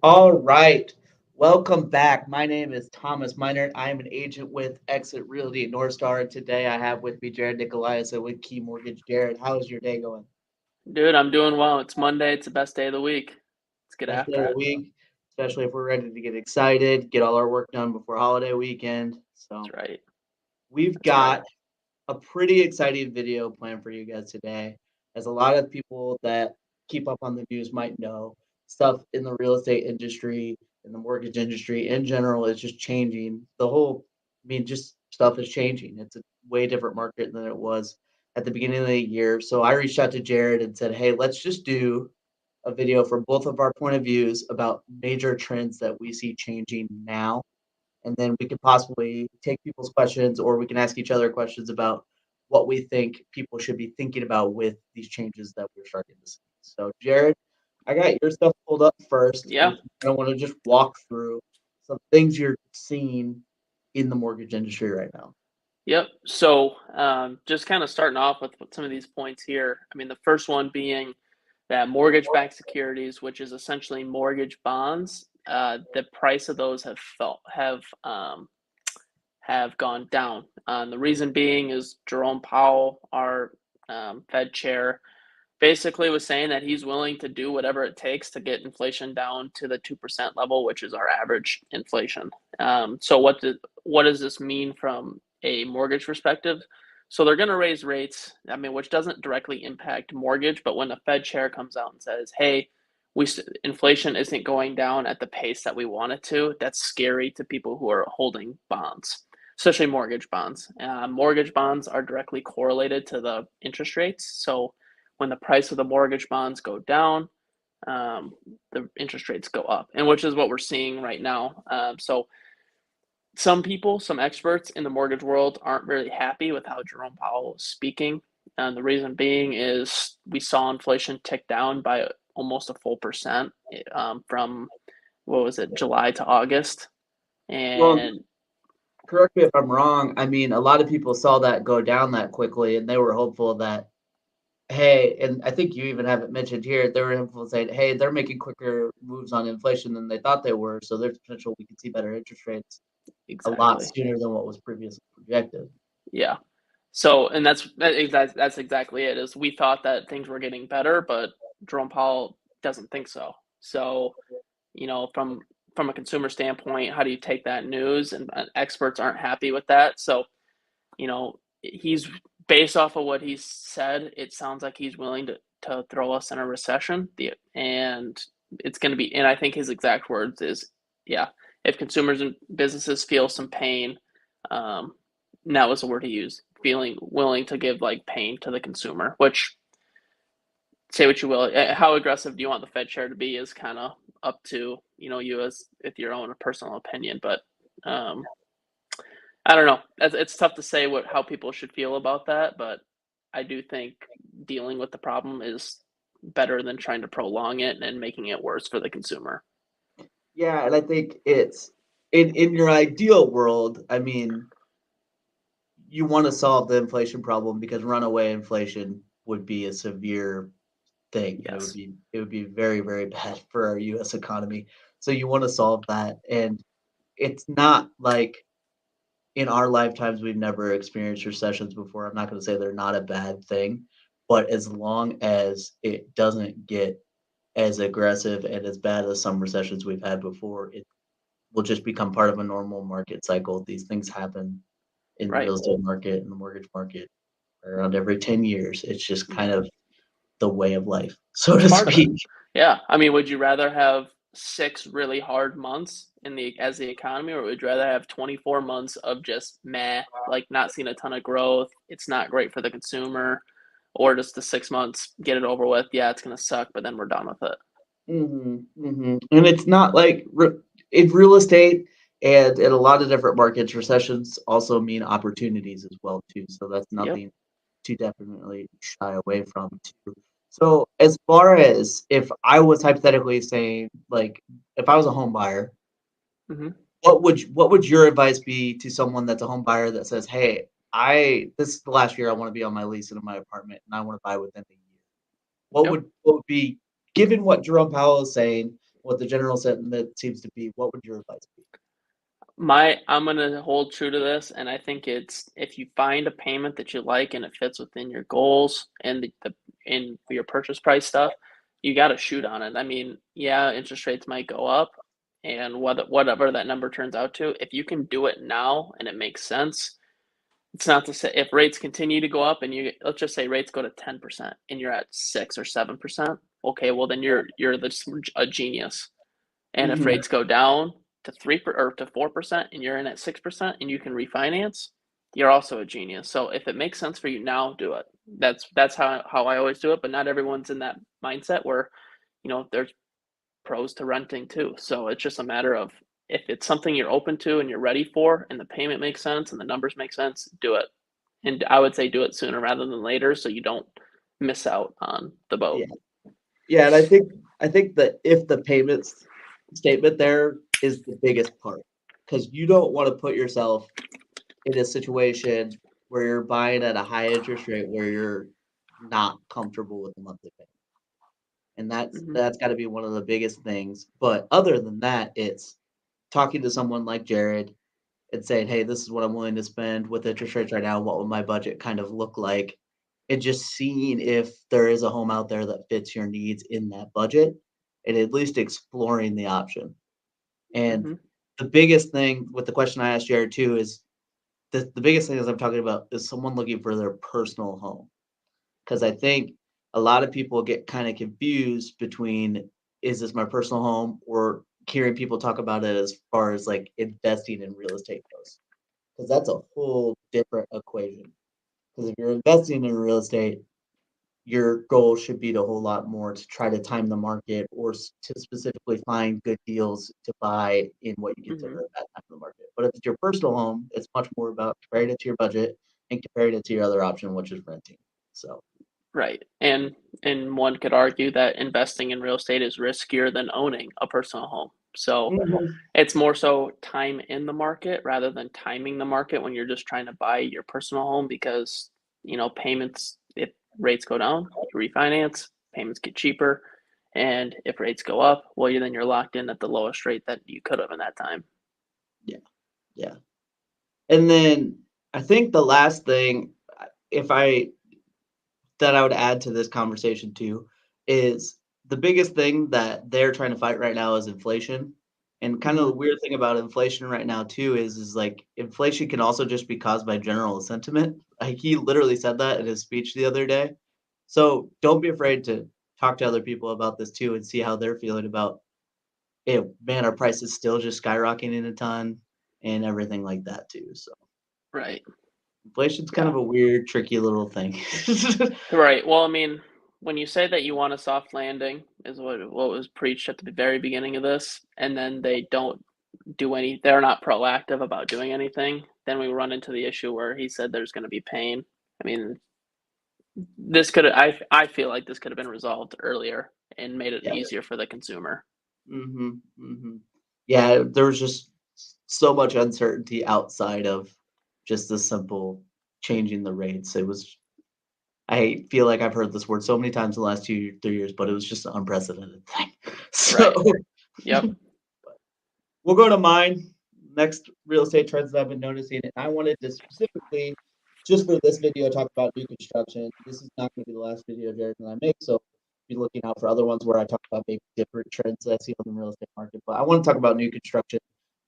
All right. Welcome back. My name is Thomas Mineart. I am an agent with EXIT Realty North Star. And today I have with me Jared Nicolaisen with Key Mortgage. Jared, how's your day going? Dude, I'm doing well. It's Monday. It's the best day of the week. Let's get Best day after of the it. week, especially if we're ready to get excited, get all our work done before holiday weekend. So That's right. we've That's right. got a pretty exciting video planned for you guys today. As a lot of people that keep up on the news might know, stuff in the real estate industry, in the mortgage industry in general is just changing. Just stuff is changing. It's a way different market than it was at the beginning of the year. So I reached out to Jared and said, hey, let's just do a video from both of our point of views about major trends that we see changing now, and then we could possibly take people's questions or we can ask each other questions about what we think people should be thinking about with these changes that we're starting to see. So, Jared, I got your stuff pulled up first, and Yeah. I want to just walk through some things you're seeing in the mortgage industry right now. Yep. So, just kind of starting off with some of these points here. I mean, the first one being that mortgage-backed securities, which is essentially mortgage bonds, the price of those have gone down. The reason being is Jerome Powell, our Fed chair, basically was saying that he's willing to do whatever it takes to get inflation down to the 2% level, which is our average inflation. So what does this mean from a mortgage perspective? So they're going to raise rates. I mean, which doesn't directly impact mortgage, but when the Fed chair comes out and says, "Hey, inflation isn't going down at the pace that we want it to," that's scary to people who are holding bonds, especially mortgage bonds. Mortgage bonds are directly correlated to the interest rates. So when the price of the mortgage bonds go down, the interest rates go up, and which is what we're seeing right now. So some people, some experts in the mortgage world aren't really happy with how Jerome Powell is speaking. And the reason being is we saw inflation tick down by almost a full percent from what was it, July to August. Well, And correct me if I'm wrong. I mean, a lot of people saw that go down that quickly, and they were hopeful that hey, and I think you even have it mentioned here, they were hopeful saying, hey, they're making quicker moves on inflation than they thought they were. So there's potential we could see better interest rates a lot exactly, sooner than what was previously projected. yeah. So, and that's exactly it. Is we thought that things were getting better, but Jerome Powell doesn't think so. So, from a consumer standpoint, how do you take that news? And experts aren't happy with that. So, he's based off of what he's said. It sounds like he's willing to throw us in a recession. And it's going to be. And I think his exact words is, yeah, if consumers and businesses feel some pain, um, and that was the word he used, feeling willing to give like pain to the consumer. Which, say what you will, how aggressive do you want the Fed chair to be is kind of up to you as with your own personal opinion. But um, I don't know. It's tough to say how people should feel about that, but I do think dealing with the problem is better than trying to prolong it and making it worse for the consumer. Yeah, and I think it's in your ideal world, I mean, you want to solve the inflation problem because runaway inflation would be a severe thing. Yes. It would be very, very bad for our US economy. So you want to solve that. And it's not like in our lifetimes, we've never experienced recessions before. I'm not going to say they're not a bad thing, but as long as it doesn't get as aggressive and as bad as some recessions we've had before, it will just become part of a normal market cycle. These things happen in the Right. real estate market and the mortgage market around every 10 years. It's just kind of the way of life, so It's to part of it. speak. Yeah. I mean, would you rather have 6 really hard months in the economy, or would you rather have 24 months of just meh, like not seeing a ton of growth, it's not great for the consumer, or just the 6 months, get it over with, yeah, it's gonna suck, but then we're done with it. And it's not like in real estate and in a lot of different markets, recessions also mean opportunities as well too. So that's Yep. nothing to definitely shy away from too. So as far as if I was hypothetically saying, like, if I was a home buyer, Mhm. what would your advice be to someone that's a home buyer that says, "Hey, I this is the last year I want to be on my lease in my apartment and I want to buy within a year." Yep. What would be given what Jerome Powell is saying what the general sentiment seems to be, what would your advice be? I'm gonna hold true to this, and I think it's if you find a payment that you like and it fits within your goals and the in your purchase price stuff, you got to shoot on it. I mean, yeah, interest rates might go up, and whatever that number turns out to, if you can do it now and it makes sense, it's not to say if rates continue to go up and let's just say rates go to 10% and you're at 6 or 7%, okay, well then a genius. And if Mhm. rates go down to 4% and you're in at 6% and you can refinance, you're also a genius. So if it makes sense for you now, do it. That's how I always do it. But not everyone's in that mindset where, there's pros to renting too. So it's just a matter of if it's something you're open to and you're ready for and the payment makes sense and the numbers make sense, do it. And I would say do it sooner rather than later so you don't miss out on the boat. Yeah. Yeah, and I think that if the payments statement there is the biggest part, because you don't wanna put yourself in a situation where you're buying at a high interest rate where you're not comfortable with the monthly payment, and Hmm. that's gotta be one of the biggest things, but other than that, it's talking to someone like Jared and saying, "Hey, this is what I'm willing to spend with interest rates right now. What would my budget kind of look like?" And just seeing if there is a home out there that fits your needs in that budget, and at least exploring the option. And Hmm. the biggest thing with the question I asked Jared too is the biggest thing as I'm talking about is someone looking for their personal home. Because I think a lot of people get kind of confused between is this my personal home or hearing people talk about it as far as like investing in real estate goes. Because that's a whole different equation. Because if you're investing in real estate, your goal should be a whole lot more to try to time the market or to specifically find good deals to buy in what you Hmm. consider a bad time in the market. But if it's your personal home, it's much more about comparing it to your budget and comparing it to your other option, which is renting. So, Right. And one could argue that investing in real estate is riskier than owning a personal home. So mhm. it's more so time in the market rather than timing the market when you're just trying to buy your personal home because, payments, if rates go down, you refinance, payments get cheaper. And if rates go up, well, then you're locked in at the lowest rate that you could have in that time. Yeah, yeah. And then I think the last thing, if I that I would add to this conversation too, is the biggest thing that they're trying to fight right now is inflation. And kind of Hmm. the weird thing about inflation right now too is like inflation can also just be caused by general sentiment. Like he literally said that in his speech the other day. So don't be afraid to talk to other people about this too and see how they're feeling about it. Man, our prices still just skyrocketing a ton and everything like that too. So Right. inflation's kind Yeah. of a weird, tricky little thing. Right. Well, I mean, when you say that you want a soft landing is what was preached at the very beginning of this, and then they don't they're not proactive about doing anything, then we run into the issue where he said there's going to be pain. I mean, I feel like this could have been resolved earlier and made it Yeah. easier for the consumer. Mhm, mhm. Yeah, there was just so much uncertainty outside of just the simple changing the rates. It was I feel like I've heard this word so many times in the last 2, 3 years, but it was just an unprecedented thing. So, Right. Yep. we'll go to mine. Next real estate trends that I've been noticing, and I wanted to specifically, just for this video, talk about new construction. This is not gonna be the last video Jared and I make, so be looking out for other ones where I talk about maybe different trends that I see on the real estate market. But I want to talk about new construction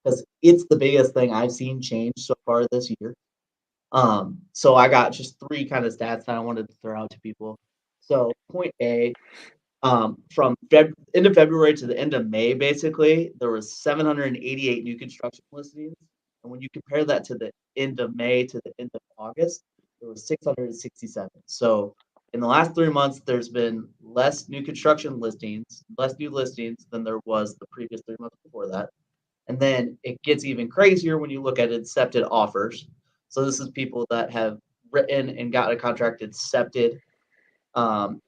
because it's the biggest thing I've seen change so far this year. So I got just 3 kind of stats that I wanted to throw out to people. So point A, from end of February to the end of May, basically, there was 788 new construction listings, and when you compare that to the end of May to the end of August, there was 667. So in the last 3 months, there's been less new construction listings, less new listings than there was the previous 3 months before that. And then it gets even crazier when you look at accepted offers. So this is people that have written and got a contract accepted,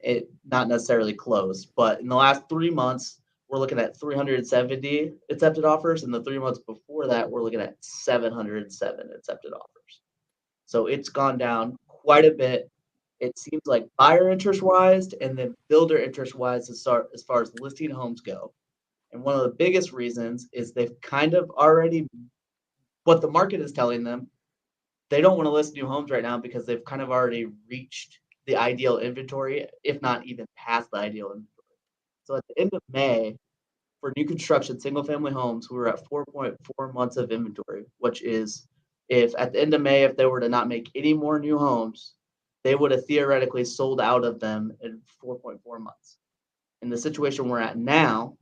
it not necessarily closed, but in the last 3 months, we're looking at 370 accepted offers, and the 3 months before that, we're looking at 707 accepted offers. So it's gone down quite a bit. It seems like buyer interest wise and then builder interest wise as far as listing homes go. And one of the biggest reasons is they've kind of already, what the market is telling them, they don't want to list new homes right now because they've kind of already reached the ideal inventory, if not even past the ideal inventory. So at the end of May, for new construction single family homes, we were at 4.4 months of inventory, which is, if at the end of May, if they were to not make any more new homes, they would have theoretically sold out of them in 4.4 months. In the situation we're at now,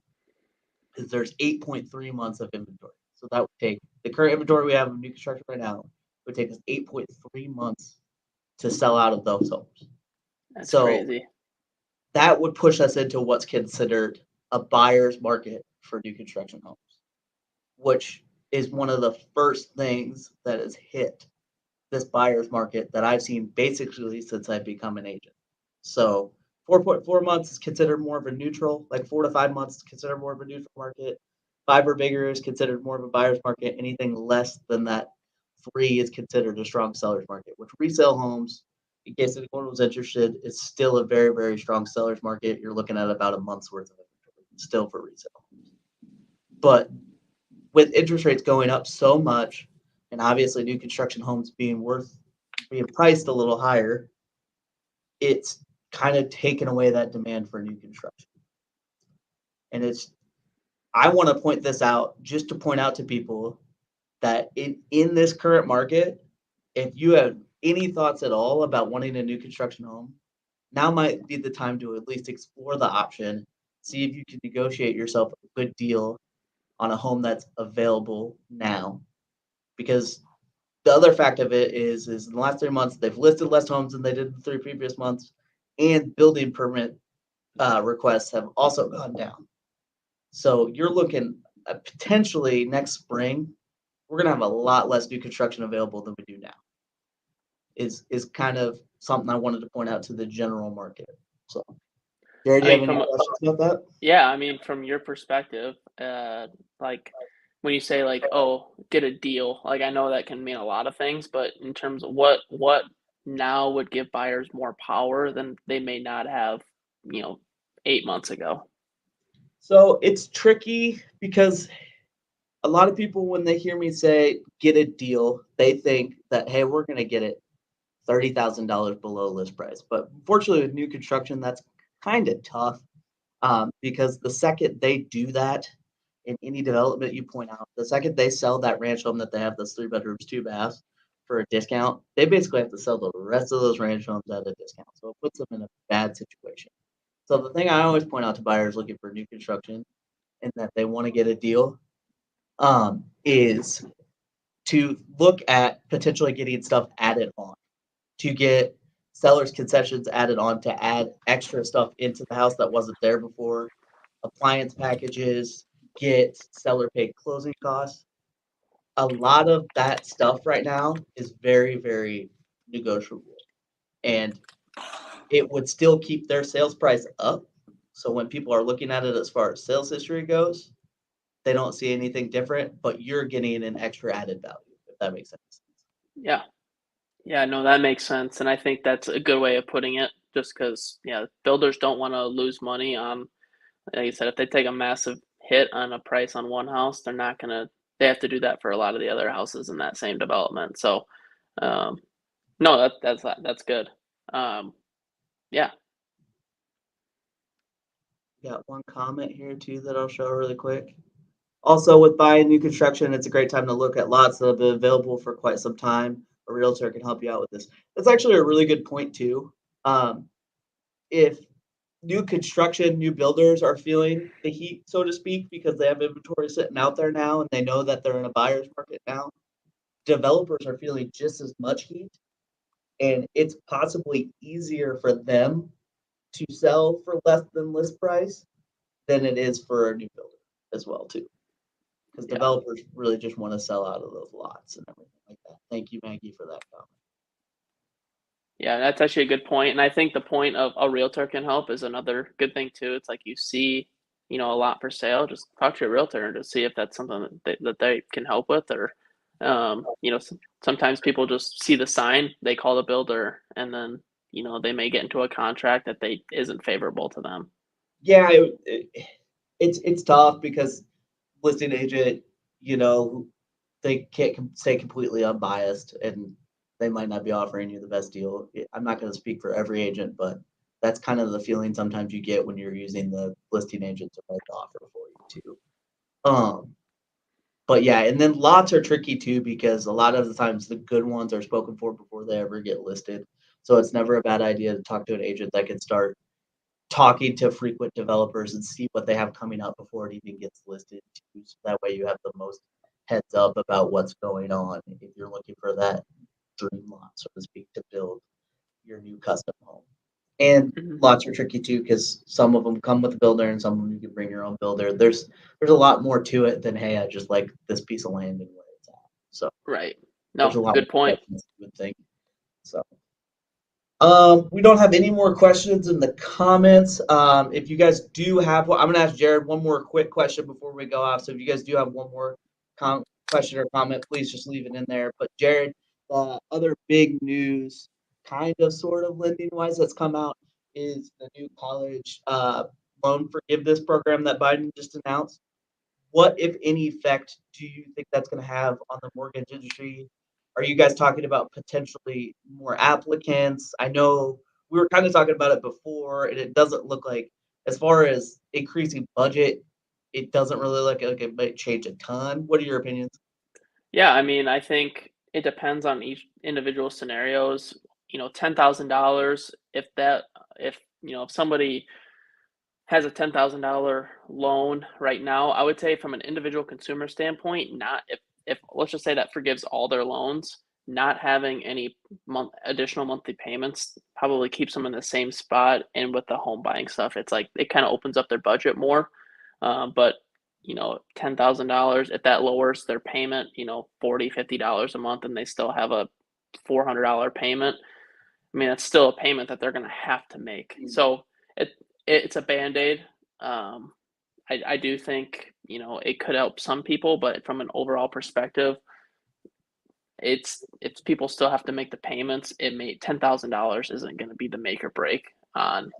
is there's 8.3 months of inventory. So that would take the current inventory we have of new construction right now would take us 8.3 months to sell out of those homes. That's So crazy. that would push us into what's considered a buyer's market for new construction homes, which is one of the first things that has hit this buyer's market that I've seen basically since I've become an agent. So 4.4 months is considered more of a neutral, like 4 to 5 months is considered more of a neutral market. 5 or bigger is considered more of a buyer's market. Anything less than that 3 is considered a strong seller's market, which resale homes, in case anyone was interested, is still a very, very strong seller's market. You're looking at about a month's worth of inventory still for resale homes. But with interest rates going up so much, and obviously new construction homes being priced a little higher, it's kind of taken away that demand for new construction. And I want to point this out just to point out to people that in this current market, if you have any thoughts at all about wanting a new construction home, now might be the time to at least explore the option, see if you can negotiate yourself a good deal on a home that's available now. Because the other fact of it is in the last 3 months, they've listed less homes than they did the 3 previous months, and building permit requests have also gone down. So you're looking at potentially next spring, we're gonna have a lot less new construction available than we do now. Is kind of something I wanted to point out to the general market. So, Jared, I do you have mean, any questions about that? yeah, I mean, from your perspective, like when you say like, "Oh, get a deal," like I know that can mean a lot of things, but in terms of what now would give buyers more power than they may not have, you know, 8 months ago? So it's tricky because a lot of people, when they hear me say get a deal, they think that, hey, we're gonna get it $30,000 below list price. But unfortunately, with new construction, that's kind of tough because the second they do that in any development you point out, the second they sell that ranch home that they have those 3 bedrooms, 2 baths for a discount, they basically have to sell the rest of those ranch homes at a discount. So it puts them in a bad situation. So the thing I always point out to buyers looking for new construction and that they want to get a deal is to look at potentially getting stuff added on, to get seller's concessions added on to add extra stuff into the house that wasn't there before, appliance packages, get seller paid closing costs. A lot of that stuff right now is very, very negotiable. And it would still keep their sales price up. So when people are looking at it as far as sales history goes, they don't see anything different, but you're getting an extra added value, if that makes sense. Yeah. Yeah, no, that makes sense, and I think that's a good way of putting it. Just because, yeah, builders don't wanna lose money on, like you said, if they take a massive hit on a price on one house, they're not gonna they have to do that for a lot of the other houses in that same development, so, um, no, that's good. Um, yeah, Got one comment here too that I'll show really quick. Also, with buying new construction, it's a great time to look at lots that have been available for quite some time. A realtor can help you out with this. That's actually a really good point too. If new construction, new builders are feeling the heat, so to speak, because they have inventory sitting out there now and they know that they're in a buyer's market now, developers are feeling just as much heat. And it's possibly easier for them to sell for less than list price than it is for a new builder as well too. Because yeah. developers really just want to sell out of those lots and everything like that. Thank you, Maggie, for that comment. Yeah, that's actually a good point, and I think the point of a realtor can help is another good thing too. It's like you see, a lot for sale, just talk to your realtor to see if that's something that they can help with, or, sometimes people just see the sign, they call the builder, and then, they may get into a contract that they isn't favorable to them. Yeah, It's tough because listing agent, you know, they can't stay completely unbiased, and they might not be offering you the best deal. I'm not going to speak for every agent, but that's kind of the feeling sometimes you get when you're using the listing agent to write the offer for you too. Um, but yeah, and then lots are tricky too because a lot of the times the good ones are spoken for before they ever get listed. So it's never a bad idea to talk to an agent that can start talking to frequent developers and see what they have coming up before it even gets listed too. So that way you have the most heads up about what's going on if you're looking for that dream lot, so to speak, to build your new custom home. And Mhm. lots are tricky too because some of them come with a builder and some of them you can bring your own builder. There's a lot more to it than hey, I just like this piece of land and where it's at. So Right. there's No, a lot more good point. questions you would think. So we don't have any more questions in the comments. If you guys do have one, I'm gonna ask Jared one more quick question before we go off. So if you guys do have one more question or comment, please just leave it in there. But Jared, the other big news, kind of sort of lending wise, that's come out is the new college loan forgiveness program that Biden just announced. What, if any, effect do you think that's going to have on the mortgage industry? Are you guys talking about potentially more applicants? I know we were kind of talking about it before, and it doesn't look like, as far as increasing budget, it doesn't really look like it might change a ton. What are your opinions? Yeah, I mean, I think it depends on each individual scenarios. $10,000, if somebody has a $10,000 loan right now, I would say from an individual consumer standpoint, not if let's just say that forgives all their loans, not having any additional monthly payments probably keeps them in the same spot. And with the home buying stuff, it's like it kind of opens up their budget more. But $10,000, if that lowers their payment, $40, $50 a month, and they still have a $400 payment, I mean, that's still a payment that they're gonna have to make. Mm. So it it's a Band-Aid. Um, I do think, it could help some people, but from an overall perspective, it's if people still have to make the payments, it may $10,000 isn't gonna be the make or break on,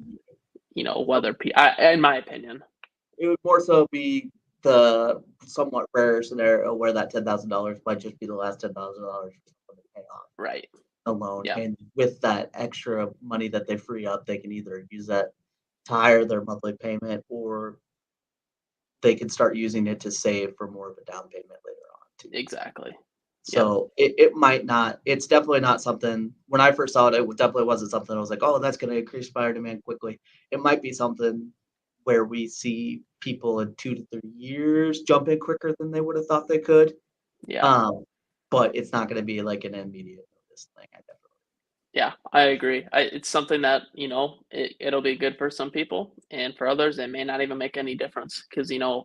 whether Okay. pe I in my opinion. It would more so be the somewhat rare scenario where that $10,000 might just be the last $10,000 for someone to pay off Right. a loan. Yeah. And with that extra money that they free up, they can either use that to higher their monthly payment, or they can start using it to save for more of a down payment later on too. Exactly. Yep. So it might not. It's definitely not something. When I first saw it, definitely wasn't something I was like, oh, that's going to increase buyer demand quickly. It might be something where we see people in 2 to 3 years jump in quicker than they would have thought they could. Yeah. Um, but it's not going to be like an immediate notice thing. I definitely. Yeah, I agree. It's something that, it'll be good for some people, and for others, it may not even make any difference because, Yeah.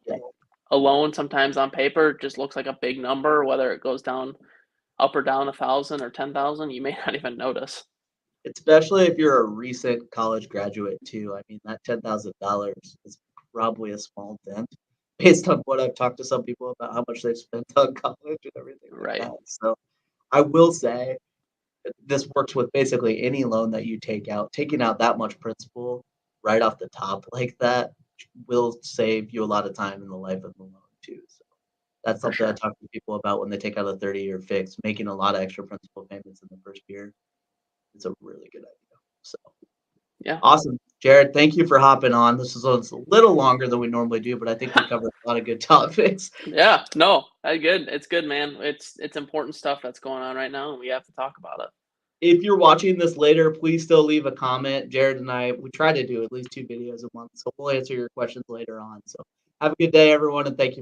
a loan sometimes on paper just looks like a big number, whether it goes down up or down 1,000 or 10,000, you may not even notice. Especially if you're a recent college graduate too. I mean, that $10,000 is probably a small dent based on what I've talked to some people about how much they've spent on college and everything like Right. that. So I will say this works with basically any loan that you take out. Taking out that much principal right off the top like that will save you a lot of time in the life of the loan too. So that's For something I sure. talk to people about when they take out a 30-year fix. Making a lot of extra principal payments in the first year is a really good idea. So Yeah. awesome. Jared, thank you for hopping on. This is a little longer than we normally do, but I think we covered a lot of good topics. Yeah, no, I good. It's good, man. It's important stuff that's going on right now, and we have to talk about it. If you're watching this later, please still leave a comment. Jared and I, we try to do at least 2 videos a month, so we'll answer your questions later on. So have a good day, everyone, and thank you.